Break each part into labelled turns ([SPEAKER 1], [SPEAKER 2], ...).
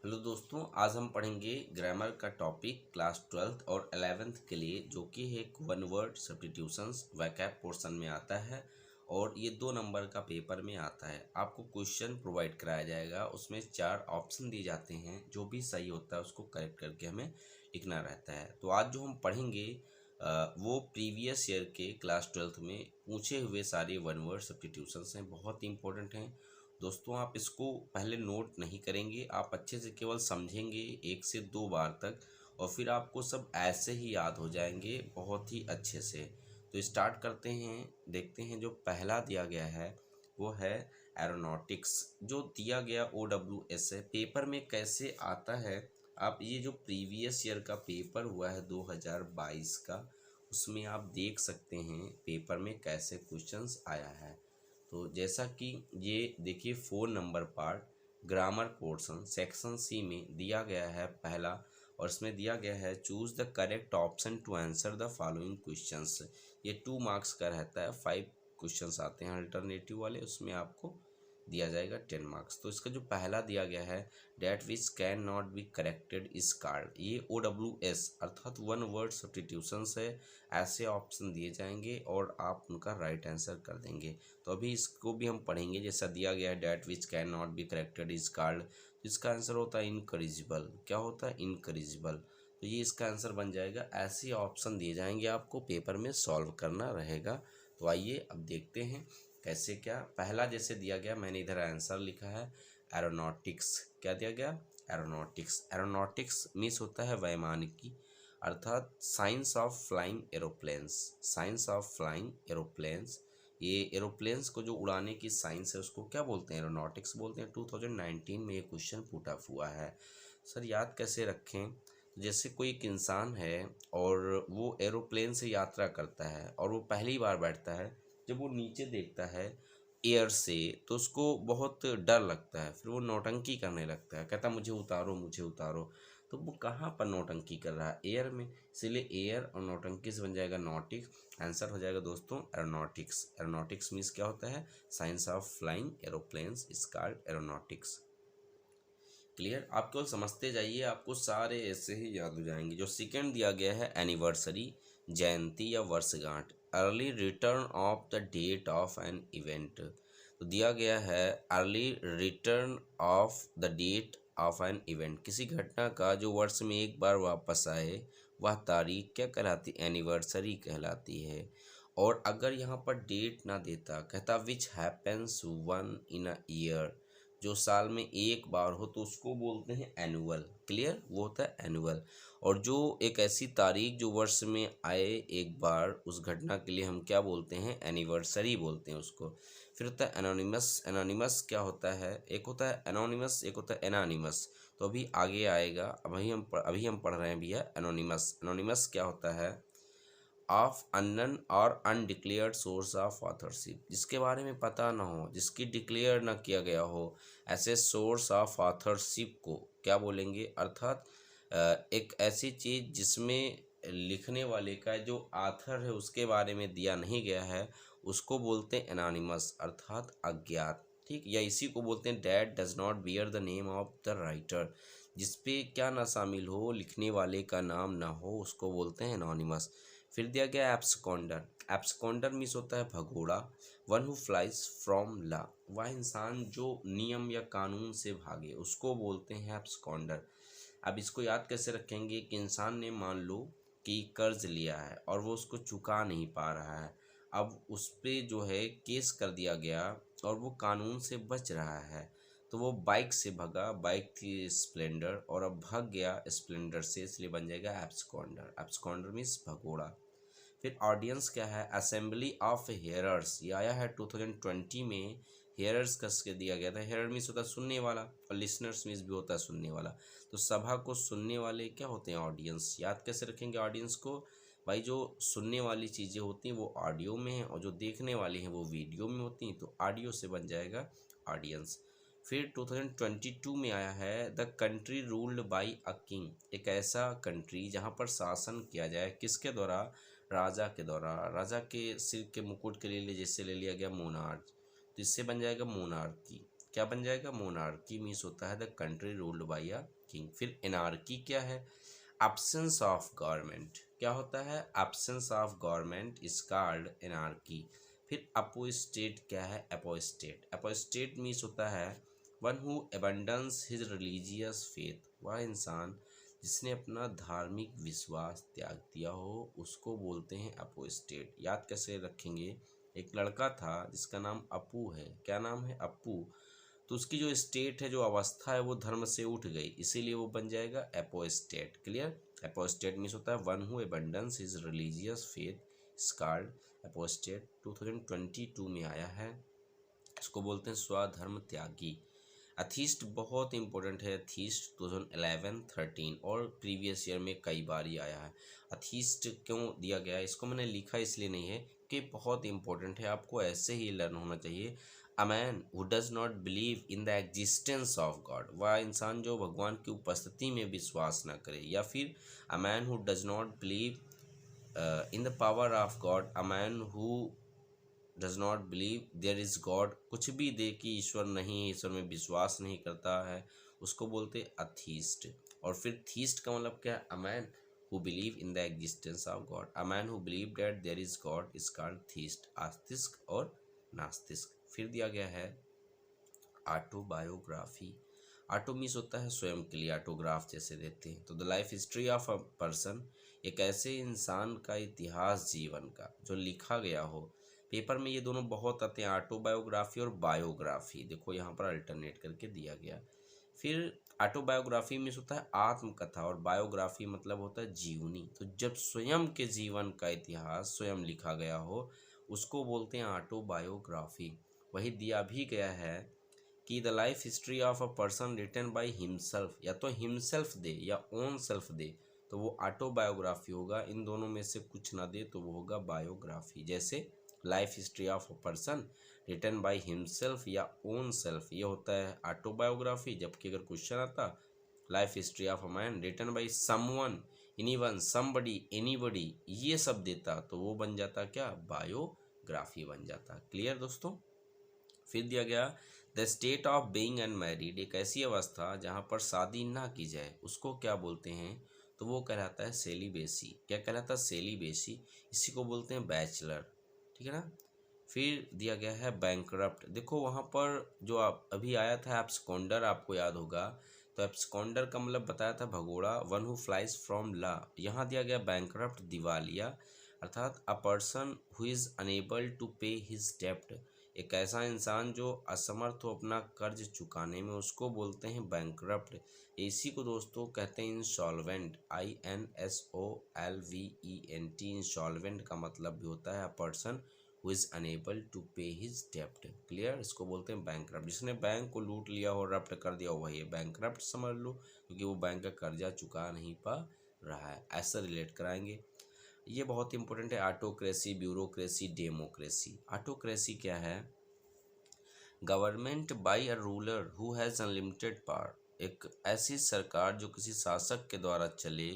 [SPEAKER 1] Hello दोस्तों, आज हम पढ़ेंगे ग्रामर का टॉपिक क्लास 12th और 11th के लिए, जो कि है वन वर्ड सब्स्टिट्यूशंस वैकैब पोर्शन में आता है और ये 2 नंबर का पेपर में आता है। आपको क्वेश्चन प्रोवाइड कराया जाएगा, उसमें 4 ऑप्शन दिए जाते हैं, जो भी सही होता है उसको करेक्ट करके हमें लिखना रहता है। तो आज जो हम पढ़ेंगे वो प्रीवियस ईयर के क्लास 12th में पूछे हुए सारे वन वर्ड सब्स्टिट्यूशंस हैं, बहुत ही इंपॉर्टेंट हैं। दोस्तों, आप इसको पहले नोट नहीं करेंगे, आप अच्छे से केवल समझेंगे 1 से 2 बार तक और फिर आपको सब ऐसे ही याद हो जाएंगे बहुत ही अच्छे से। तो स्टार्ट करते हैं, देखते हैं। जो पहला दिया गया है वो है एरोनॉटिक्स। जो दिया गया OWS है, पेपर में कैसे आता है, आप ये जो प्रीवियस ईयर का पेपर हुआ है 2022 का, उसमें आप देख सकते हैं पेपर में कैसे क्वेश्चंस आया है। तो जैसा कि ये देखिए 4 number part grammar portion section C में दिया गया है पहला, और इसमें दिया गया है choose the correct option to answer the following questions. ये 2 मार्क्स का रहता है, 5 क्वेश्चंस आते हैं अल्टरनेटिव वाले, उसमें आपको दिया जाएगा 10 मार्क्स। तो इसका जो पहला दिया गया है that which can not be corrected is called, ये OWS अर्थात वन वर्ड सब्स्टिट्यूशंस है। ऐसे ऑप्शन दिए जाएंगे और आप उनका राइट आंसर कर देंगे। तो अभी इसको भी हम पढ़ेंगे। जैसा दिया गया है that which can not be corrected is called, इसका आंसर होता है इनकरेजिबल। क्या होता है? इनकरेजिबल। तो ये इसका आंसर बन जाएगा। ऐसे ऑप्शन दिए जाएंगे, आपको पेपर में सॉल्व करना रहेगा। तो आइए अब देखते हैं कैसे क्या। पहला जैसे दिया गया, मैंने इधर आंसर लिखा है एरोनॉटिक्स। क्या दिया गया? एरोनॉटिक्स। एरोनॉटिक्स मीन्स होता है वैमानिकी, अर्थात science of flying aeroplanes. Science of flying aeroplanes, ये एरोप्लेन्स को जो उड़ाने की साइंस है उसको क्या बोलते हैं? एरोनॉटिक्स बोलते हैं। 2019 में ये क्वेश्चन पुट अप हुआ है। सर याद कैसे रखें? जैसे कोई एक इंसान है और वो एरोप्लेन से यात्रा करता है और वो पहली बार बैठता है, जब वो नीचे देखता है एयर से तो उसको बहुत डर लगता है, फिर वो नौटंकी करने लगता है, कहता मुझे उतारो मुझे उतारो। तो वो कहाँ पर नौटंकी कर रहा है? एयर में। इसलिए एयर और नौटंकी से बन जाएगा नॉटिक्स। आंसर हो जाएगा दोस्तों एरोनॉटिक्स। एरोनॉटिक्स मीन्स क्या होता है? Science of flying aeroplanes is called aeronautics. Clear? आप केवल समझते जाइए, आपको सारे ऐसे ही याद हो जाएंगे। जो सेकेंड दिया गया है एनिवर्सरी, जयंती या वर्षगांठ, early return of the date of an event. तो दिया गया है early return of the date of an event, किसी घटना का जो वर्ष में एक बार वापस आए, वह तारीख क्या कहलाती? एनिवर्सरी कहलाती है। और अगर यहाँ पर डेट ना देता, कहता which happens one in a year, जो साल में एक बार हो, तो उसको बोलते हैं एनुअल। क्लियर? वो होता है एनुअल। और जो एक ऐसी तारीख जो वर्ष में आए एक बार, उस घटना के लिए हम क्या बोलते हैं? एनिवर्सरी बोलते हैं उसको। फिर होता है एनोनिमस। एनोनिमस क्या होता है? एक होता है एनोनिमस, एक होता है एनानिमस। तो अभी आगे आएगा, अभी हम पढ़ रहे हैं भैया एनोनिमस। एनोनिमस क्या होता है? ऑफ अननोन और अनडिक्लेयर्ड सोर्स ऑफ ऑथरशिप, जिसके बारे में पता ना हो, जिसकी डिक्लेयर ना किया गया हो, ऐसे सोर्स ऑफ ऑथरशिप को क्या बोलेंगे? अर्थात एक ऐसी चीज़ जिसमें लिखने वाले का जो आथर है उसके बारे में दिया नहीं गया है, उसको बोलते हैं एनोनिमस, अर्थात अज्ञात। ठीक? या इसी को बोलते हैं that does not bear the name of the writer, जिसपे क्या ना शामिल हो, लिखने वाले का नाम ना हो, उसको बोलते हैं एनोनिमस। फिर दिया गया एब्सकॉन्डर। एब्सकॉन्डर मीन्स होता है भगोड़ा। One who flies from law, वह इंसान जो नियम या कानून से भागे, उसको बोलते हैं एब्सकॉन्डर। अब इसको याद कैसे रखेंगे? कि इंसान ने मान लो कि कर्ज लिया है और वो उसको चुका नहीं पा रहा है, अब उस पे जो है केस कर दिया गया और वो कानून से बच रहा है। तो वो बाइक से भगा, बाइक थी स्प्लेंडर, और अब भाग गया स्प्लेंडर से, इसलिए बन जाएगा एब्सकॉन्डर। एब्सकॉन्डर मीन्स भगोड़ा। फिर ऑडियंस क्या है? असेंबली ऑफ हेयरर्स, ये आया है 2020 में। हेयरर्स कस के दिया गया था। हेयर मीन्स होता है सुनने वाला, और लिसनर्स मीन्स भी होता है सुनने वाला। तो सभा को सुनने वाले क्या होते हैं? ऑडियंस। याद कैसे रखेंगे ऑडियंस को? भाई जो सुनने वाली चीज़ें होती हैं वो ऑडियो में हैं, और जो देखने वाली हैं वो वीडियो में होती हैं, तो ऑडियो से बन जाएगा ऑडियंस। फिर 2022 में आया है the country ruled by a king, एक ऐसा कंट्री जहाँ पर शासन किया जाए किसके द्वारा? राजा के द्वारा। राजा के सिर के मुकुट के लिए जैसे ले लिया गया मोनार्च, तो इससे बन जाएगा मोनार्की। क्या बन जाएगा? मोनार्की मीन्स होता है the country ruled by a king. फिर एनार्की क्या है? Absence of government. क्या होता है? Absence of government is called anarchy. फिर अपोस्टेट क्या है? अपोस्टेट। अपोस्टेट मीन्स होता है one who abandons his religious faith. वह इंसान जिसने अपना धार्मिक विश्वास त्याग दिया हो उसको बोलते हैं अपोस्टेट। याद कैसे रखेंगे? एक लड़का था जिसका नाम अपू है। क्या नाम है? अपू। तो उसकी जो स्टेट है, जो अवस्था है, वो धर्म से उठ गई, इसीलिए वो बन जाएगा एपोस्टेट। क्लियर? एपोस्टेट मीन्स होता है one who abandons his religious faith is called apostate. 2022 में आया है, इसको बोलते हैं स्वधर्म त्यागी। अथीस्ट बहुत इंपॉर्टेंट है। अथीस्ट 2011-13 और प्रीवियस ईयर में कई बार ही आया है। अथीस्ट क्यों दिया गया है? इसको मैंने लिखा इसलिए नहीं है कि बहुत इंपॉर्टेंट है, आपको ऐसे ही लर्न होना चाहिए। अ man who does not believe in the existence of God. वह इंसान जो भगवान की उपस्थिति में विश्वास ना करे। या फिर a man who does not believe in the power of God. A man who does not believe there is God. कुछ भी दे कि ईश्वर नहीं है, ईश्वर में विश्वास नहीं करता है, उसको बोलते अथीस्ट। और फिर थीस्ट का मतलब क्या है? A man who believe in the existence of God. A man who believe that there is God is called theist. आस्तिक और नास्तिक। फिर दिया गया है ऑटोबायोग्राफी। ऑटो मीन्स होता है स्वयं के लिए, ऑटोग्राफ जैसे देते हैं। तो the life history of a person, एक ऐसे इंसान का इतिहास जीवन का जो लिखा गया हो। पेपर में ये दोनों बहुत आते हैं, ऑटोबायोग्राफी और बायोग्राफी। देखो यहाँ पर अल्टरनेट करके दिया गया। फिर ऑटोबायोग्राफी मीन्स होता है आत्मकथा और बायोग्राफी मतलब होता है जीवनी। तो जब स्वयं के जीवन का इतिहास स्वयं लिखा गया हो उसको बोलते हैं ऑटोबायोग्राफी। वही दिया भी गया है कि the life history of a person written by himself, या तो हिमसेल्फ दे या ओन सेल्फ दे तो वो ऑटोबायोग्राफी होगा। इन दोनों में से कुछ ना दे तो वो होगा बायोग्राफी। जैसे life history of a person written by himself या ओन सेल्फ, ये होता है ऑटोबायोग्राफी। जबकि अगर क्वेश्चन आता life history of a man written by someone, anyone, somebody, anybody, ये सब देता तो वो बन जाता क्या? बायोग्राफी बन जाता। क्लियर दोस्तों? फिर दिया गया the state of being unmarried, एक ऐसी अवस्था जहाँ पर शादी ना की जाए उसको क्या बोलते हैं? तो वो कहलाता है सेलिबेसी। क्या कहलाता है? सेलिबेसी। इसी को बोलते हैं बैचलर। ठीक है ना? फिर दिया गया है बैंकरप्ट। देखो वहाँ पर जो आप अभी आया था एब्सकॉन्डर, आपको याद होगा। तो एब्सकॉन्डर का मतलब बताया था भगोड़ा, one who flies from law. यहाँ दिया गया बैंकरप्ट, दिवालिया, अर्थात a person who is unable to pay his डेप्ट, एक ऐसा इंसान जो असमर्थ हो अपना कर्ज चुकाने में, उसको बोलते हैं बैंकरप्ट। इसी को दोस्तों कहते हैं इंसॉल्वेंट, INSOLVENT। इंसॉल्वेंट का मतलब भी होता है a person who is unable to pay his डेप्ट। क्लियर? इसको बोलते हैं बैंकरप्ट। जिसने बैंक को लूट लिया हो, रप्ट कर दिया हो, वही बैंकरप्ट समझ लो, क्योंकि वो बैंक का कर्जा चुका नहीं पा रहा है। ऐसा रिलेट कराएंगे। ये बहुत इंपॉर्टेंट है। Autocracy, bureaucracy, democracy. ऑटोक्रेसी क्या है? Government by a ruler who has unlimited power, एक ऐसी सरकार जो किसी शासक के द्वारा चले,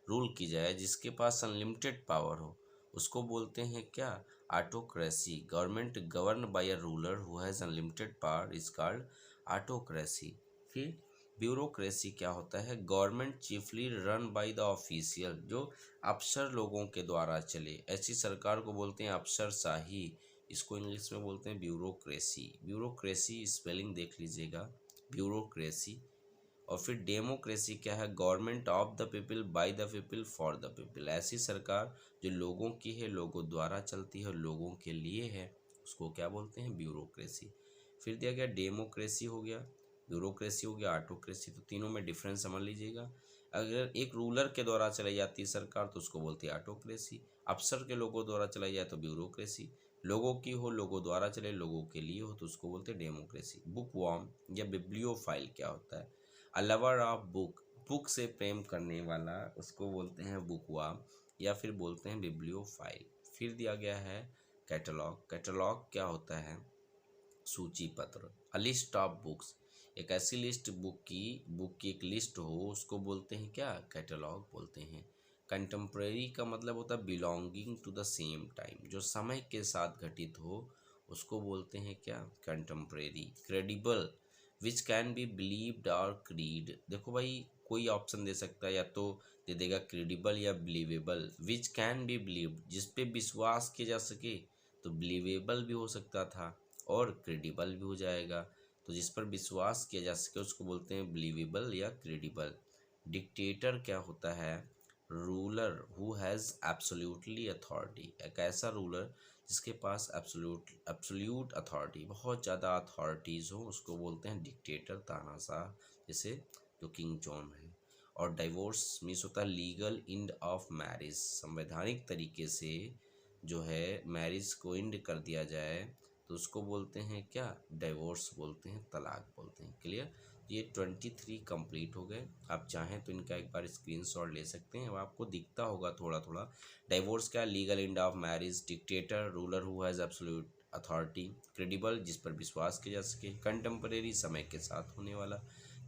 [SPEAKER 1] रूल की जाए, जिसके पास अनलिमिटेड पावर हो, उसको बोलते हैं क्या? Autocracy. Government govern by a ruler who has unlimited power is called autocracy. फिर ब्यूरोक्रेसी क्या होता है? Government chiefly run by the official, जो अफसर लोगों के द्वारा चले, ऐसी सरकार को बोलते हैं अफसरशाही। इसको इंग्लिश में बोलते हैं ब्यूरोक्रेसी। ब्यूरोक्रेसी स्पेलिंग देख लीजिएगा, ब्यूरोक्रेसी। और फिर डेमोक्रेसी क्या है? Government of the people by the people for the people, ऐसी सरकार जो लोगों की है, लोगों द्वारा चलती है, लोगों के लिए है, उसको क्या बोलते हैं? ब्यूरोक्रेसी। फिर दिया गया डेमोक्रेसी हो गया, ब्यूरोक्रेसी हो गया, ऑटोक्रेसी। तो तीनों में डिफरेंस समझ लीजिएगा। अगर एक रूलर के द्वारा चलाई जाती है सरकार तो उसको बोलते हैं ऑटोक्रेसी। अफसर के लोगों द्वारा चलाई जाए तो ब्यूरोक्रेसी। लोगों की हो, लोगों द्वारा चले, लोगों के लिए हो तो उसको बोलते हैं डेमोक्रेसी। बुक वॉर्म या बिब्लियोफाइल क्या होता है? A lover of book, book से प्रेम करने वाला, उसको बोलते हैं बुक वॉर्म या फिर बोलते हैं बिब्लियोफाइल। फिर दिया गया है कैटलॉग। कैटलॉग क्या होता है? सूची पत्र। अ लिस्ट ऑफ बुक्स, एक ऐसी लिस्ट, बुक की एक लिस्ट हो, उसको बोलते हैं क्या? कैटलॉग बोलते हैं। कंटेम्प्रेरी का मतलब होता है belonging to the same time, जो समय के साथ घटित हो उसको बोलते हैं क्या? Contemporary. Credible, which can B believed और क्रीड। देखो भाई कोई ऑप्शन दे सकता है, या तो दे देगा क्रेडिबल या believable. Which can B believed जिस पे विश्वास किया जा सके, तो बिलीवेबल भी हो सकता था और क्रेडिबल भी हो जाएगा। तो जिस पर विश्वास किया जा सके उसको बोलते हैं बिलीवेबल या क्रेडिबल। डिक्टेटर क्या होता है? Ruler who has absolutely authority. एक ऐसा रूलर जिसके पास एब्सोल्यूट अथॉरिटी, बहुत ज़्यादा अथॉरिटीज़ हो, उसको बोलते हैं डिक्टेटर, तानाशाह, जैसे जो किंग जॉन है। और डाइवोर्स मीन्स होता है लीगल एंड ऑफ मैरिज, संवैधानिक तरीके से जो है मैरिज को एंड कर दिया जाए तो उसको बोलते हैं क्या? डाइवोर्स बोलते हैं, तलाक बोलते हैं। क्लियर? ये 23 कंप्लीट हो गए। आप चाहें तो इनका एक बार स्क्रीनशॉट ले सकते हैं, अब आपको दिखता होगा थोड़ा थोड़ा। डाइवोर्स क्या? Legal end of marriage. Dictator ruler who has absolute authority. Credible जिस पर विश्वास किया जा सके। कंटेम्परेरी समय के साथ होने वाला।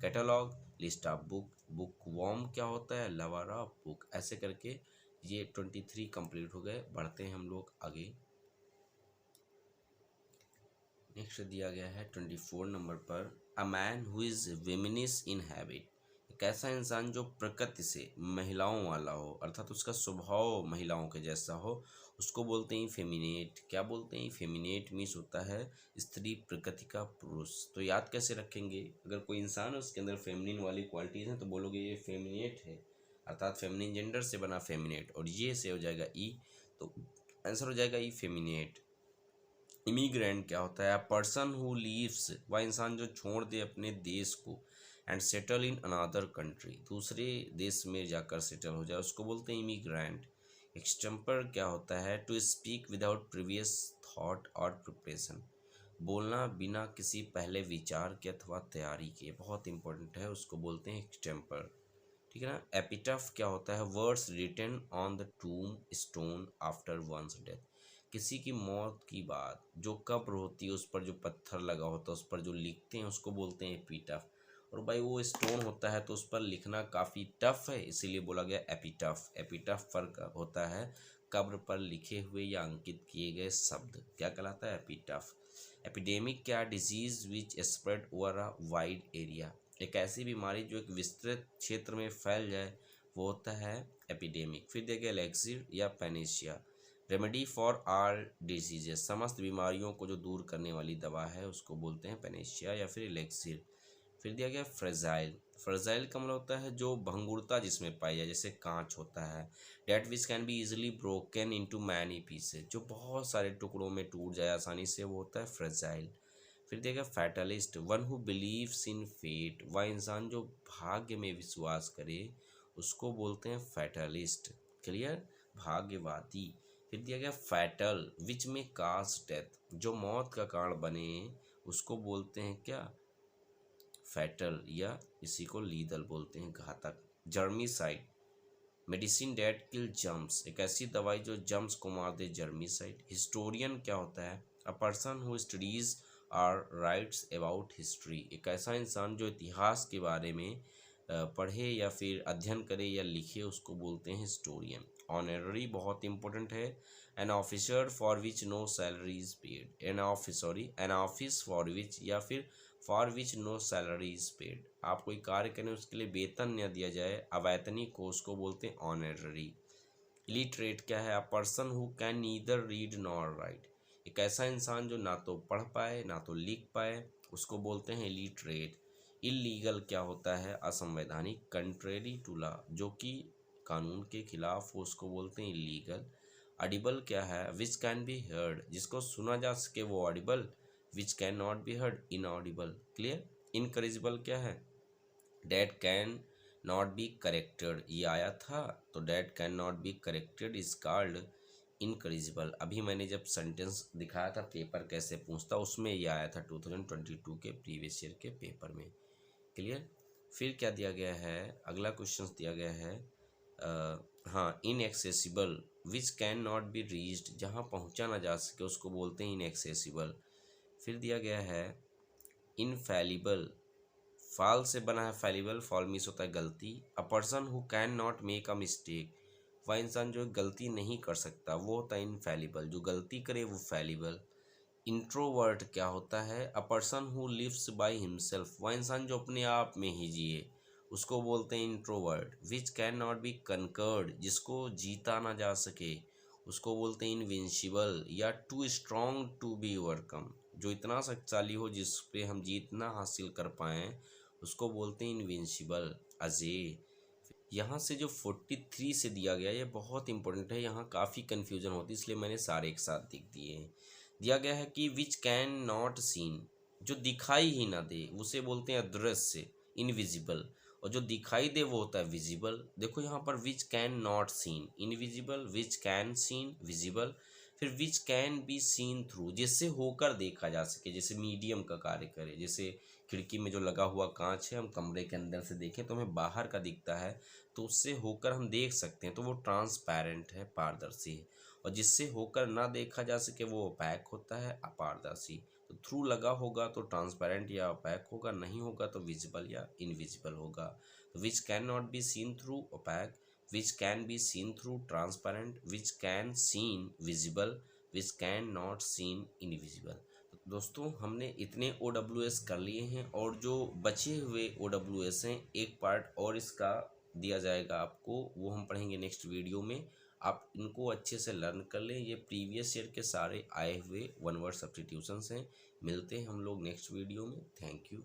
[SPEAKER 1] Catalogue list of book. Book worm क्या होता है? Lover of book. ऐसे करके ये 23 कंप्लीट हो गए। बढ़ते हैं हम लोग आगे। नेक्स्ट दिया गया है 24 नंबर पर, a man who is feminine in habit. एक ऐसा इंसान जो प्रकृति से महिलाओं वाला हो, अर्थात उसका स्वभाव महिलाओं के जैसा हो, उसको बोलते हैं फेमिनेट। क्या बोलते हैं? फेमिनेट मीन्स होता है स्त्री प्रकृति का पुरुष। तो याद कैसे रखेंगे? अगर कोई इंसान है उसके अंदर फेमिनिन वाली क्वालिटीज़ हैं तो बोलोगे ये फेमिनेट है, अर्थात फेमिनिन जेंडर से बना फेमिनेट, और ये से हो जाएगा ई, तो आंसर हो जाएगा ई फेमिनेट। इमिग्रेंट क्या होता है? पर्सन हु लीव्स, वह इंसान जो छोड़ दे अपने देश को, and settle in another country, दूसरे देश में जाकर सेटल हो जाए, उसको बोलते हैं इमिग्रेंट। एक्सटेम्पर क्या होता है? To speak without previous thought और प्रिपरेशन, बोलना बिना किसी पहले विचार के अथवा तैयारी के, बहुत इंपॉर्टेंट है, उसको बोलते हैं एक्सटेम्पर। ठीक है ना? एपिटफ क्या होता है? Words written on the tomb stone after one's death, किसी की मौत की बात जो कब्र होती है उस पर जो पत्थर लगा होता है उस पर जो लिखते हैं उसको बोलते हैं एपिटफ। और भाई वो स्टोन होता है तो उस पर लिखना काफ़ी टफ है, इसीलिए बोला गया एपिटफ। एपिटफ पर होता है कब्र पर लिखे हुए या अंकित किए गए शब्द, क्या कहलाता है? एपिटफ। एपिडेमिक क्या? Disease which spread over a wide area, एक ऐसी बीमारी जो एक विस्तृत क्षेत्र में फैल जाए वो होता है एपिडेमिक। फिर देखिए एलेक्सिर या panacea, remedy for all diseases, समस्त बीमारियों को जो दूर करने वाली दवा है उसको बोलते हैं पेनिशिया या फिर एलेक्सिर। फिर दिया गया फ्रेजाइल। फ्रेजाइल का मतलब होता है जो भंगुरता जिसमें पाई जाए, जैसे कांच होता है। That which can be easily broken into many pieces, जो बहुत सारे टुकड़ों में टूट जाए आसानी से, वो होता है फ्रेजाइल। फिर देखिए fatalist, one who believes in fate, वह इंसान जो भाग्य में विश्वास करे उसको बोलते हैं फैटलिस्ट। क्लियर? भाग्यवादी। फिर दिया गया फैटल, विच में काज डेथ, जो मौत का कारण बने उसको बोलते हैं क्या? फैटल, या इसी को लीदल बोलते हैं, घातक। जर्मीसाइड, मेडिसिन डेट किल जर्म्स, एक ऐसी दवाई जो जर्म्स को मार दे, जर्मीसाइड। हिस्टोरियन क्या होता है? A person who studies or writes about history, एक ऐसा इंसान जो इतिहास के बारे में पढ़े या फिर अध्ययन करे या लिखे उसको बोलते हैं हिस्टोरियन। ऑनररी बहुत इंपॉर्टेंट है। An officer for which no salary is paid, an office for which या फिर for which no salary is paid, आप कोई कार्य करें उसके लिए वेतन न दिया जाए, अवैतनिक को उसको बोलते हैं ऑनररी। इलिटरेट क्या है? A person who can neither read nor right, एक ऐसा इंसान जो ना तो पढ़ पाए ना तो लिख पाए उसको बोलते हैं इलिटरेट। इलीगल क्या होता है? असंवैधानिक। कंट्रेरी टू लॉ, जो कि कानून के खिलाफ हो उसको बोलते हैं इलीगल। ऑडिबल क्या है? विच कैन बी हर्ड, जिसको सुना जा सके वो audible, which can not be heard inaudible. Clear? Incorrigible क्या है? That can not be corrected, ये आया था, तो that can not be corrected is called incorrigible. अभी मैंने जब सेंटेंस दिखाया था पेपर कैसे पूछता उसमें ये आया था 2022 के प्रीवियस ईयर के पेपर में। क्लियर? फिर क्या दिया गया है? अगला क्वेश्चन दिया गया है हाँ, inaccessible, which can not be reached, जहाँ पहुँचा ना जा सके उसको बोलते हैं इनएक्सेसिबल। फिर दिया गया है इनफैलिबल, फॉल से बना है फैलिबल, फॉल मीन्स होता है गलती। अ person who can not make a mistake, वह इंसान जो गलती नहीं कर सकता वो होता है इनफैलिबल, जो गलती करे वो फैलिबल। इंट्रोवर्ट क्या होता है? A person who lives by himself, वह इंसान जो अपने आप में ही जिए, उसको बोलते हैं introvert. Which can not be conquered, जिसको जीता ना जा सके, उसको बोलते हैं इनविंसिबल। या too strong to be overcome, जो इतना शक्तिशाली हो जिस पे हम जीत ना हासिल कर पाएँ, उसको बोलते हैं इनविंसिबल, अजेय। यहाँ से जो 43 से दिया गया, ये बहुत इंपॉर्टेंट है, यहाँ काफ़ी कन्फ्यूजन होती है, इसलिए मैंने सारे एक साथ लिख दिए हैं। दिया गया है कि विच कैन नॉट सीन, जो दिखाई ही ना दे उसे बोलते हैं अदृश्य, इनविजिबल। और जो दिखाई दे वो होता है विजिबल। देखो यहाँ पर which can not seen invisible, which can seen visible, फिर which can be seen through, जिससे होकर देखा जा सके, जैसे मीडियम का कार्य करे। जैसे खिड़की में जो लगा हुआ कांच है, हम कमरे के अंदर से देखें तो हमें बाहर का दिखता है, तो उससे होकर हम देख सकते हैं, तो वो ट्रांसपेरेंट है, पारदर्शी है। और जिससे होकर ना देखा जा सके वो ओपैक होता है, अपारदर्शी। तो थ्रू लगा होगा तो ट्रांसपेरेंट या ओपैक होगा, नहीं होगा तो विजिबल या इनविजिबल होगा। तो which can not be seen through opaque, which can be seen through transparent, which can seen visible, which can not seen invisible. दोस्तों हमने इतने OWS कर लिए हैं, और जो बचे हुए OWS हैं, एक पार्ट और इसका दिया जाएगा आपको, वो हम पढ़ेंगे नेक्स्ट वीडियो में। आप इनको अच्छे से लर्न कर लें, ये प्रीवियस ईयर के सारे आए हुए वन वर्ड सब्स्टिट्यूशंस हैं। मिलते हैं हम लोग नेक्स्ट वीडियो में। Thank you.